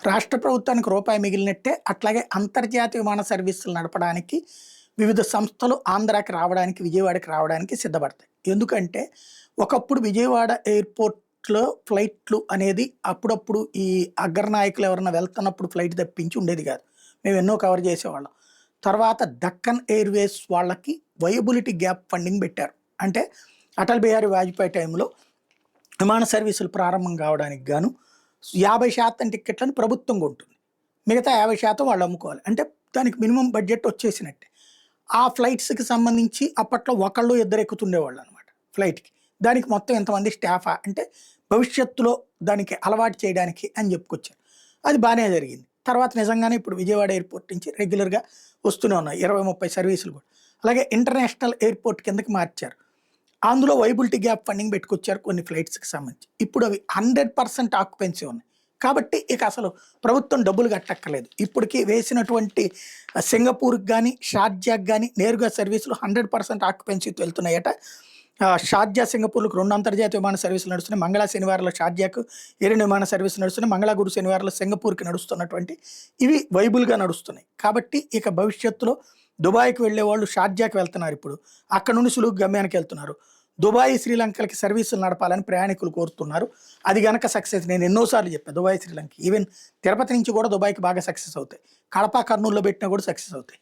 రాష్ట్ర ప్రభుత్వానికి రూపాయి మిగిలినట్టే అట్లాగే అంతర్జాతీయ విమాన సర్వీసులు నడపడానికి వివిధ సంస్థలు ఆంధ్రాకి రావడానికి, విజయవాడకి రావడానికి సిద్ధపడతాయి. ఎందుకంటే ఒకప్పుడు విజయవాడ ఎయిర్‌పోర్ట్‌లో ఫ్లైట్‌లు అనేది అప్పుడప్పుడు ఈ అగ్రనాయకులు ఎవరైనా వెళ్తున్నప్పుడు ఫ్లైట్ తప్పించి ఉండేది కాదు. మేము ఎన్నో కవర్ చేసేవాళ్ళం. తర్వాత దక్కన్ ఎయిర్‌వేస్ వాళ్ళకి వయబిలిటీ గ్యాప్ ఫండింగ్ పెట్టారు. అంటే అటల్ బిహారీ వాజ్పేయి టైంలో విమాన సర్వీసులు ప్రారంభం కావడానికి గాను 50% టిక్కెట్లను ప్రభుత్వం కొంటుంది. మిగతా 50% వాళ్ళు అమ్ముకోవాలి. అంటే దానికి మినిమమ్ బడ్జెట్ వచ్చేసినట్టే. ఆ ఫ్లైట్స్‌కి సంబంధించి అప్పట్లో ఒకళ్ళు, ఇద్దరు ఎక్కుతుండేవాళ్ళనమాట ఫ్లైట్‌కి. దానికి మొత్తం ఇంతమంది స్టాఫా అంటే భవిష్యత్తులో దానికి అలవాటు చేయడానికి అని చెప్పుకొచ్చారు. అది బానే జరిగింది. తర్వాత నిజంగానే ఇప్పుడు విజయవాడ ఎయిర్‌పోర్ట్ నుంచి రెగ్యులర్‌గా వస్తూనే ఉన్నాయి. 20, 30 సర్వీసులు కూడా. అలాగే ఇంటర్నేషనల్ ఎయిర్‌పోర్ట్ కిందకి మార్చారు. అందులో వైబిలిటీ గ్యాప్ ఫండింగ్ పెట్టుకొచ్చారు కొన్ని ఫ్లైట్స్‌కి సంబంధించి. ఇప్పుడు అవి 100% ఆక్యుపెన్సీ ఉన్నాయి. కాబట్టి ఇక అసలు ప్రభుత్వం డబ్బులు కట్టక్కర్లేదు. ఇప్పటికి వేసినటువంటి సింగపూర్‌కి గాని, షార్జాకి గాని నేరుగా సర్వీసులు 100% ఆక్యుపెన్సీతో వెళ్తున్నాయట. షార్జా, సింగపూర్‌లకు 2 అంతర్జాతీయ విమాన సర్వీసులు నడుస్తున్నాయి. మంగళ, శనివారాలు షార్జాకు 2 విమాన సర్వీసులు నడుస్తున్నాయి. మంగళ, గురు, శనివారాలు సింగపూర్‌కి నడుస్తున్నటువంటి ఇవి వైబుల్‌గా నడుస్తున్నాయి. కాబట్టి ఇక భవిష్యత్తులో దుబాయ్‌కి వెళ్ళేవాళ్ళు షార్జాకి వెళ్తున్నారు ఇప్పుడు. అక్కడ నుండి సులువుగా గమ్యానికి వెళ్తున్నారు. దుబాయ్, శ్రీలంకలకి సర్వీసులు నడపాలని ప్రయాణికులు కోరుతున్నారు. అది గనక సక్సెస్ నేను ఎన్నో సార్లు చెప్పా దుబాయ్, శ్రీలంక. ఈవెన్ తిరుపతి నుంచి కూడా దుబాయ్‌కి బాగా సక్సెస్ అవుతాయి. కడప, కర్నూల్‌లో పెట్టినా కూడా సక్సెస్ అవుతాయి.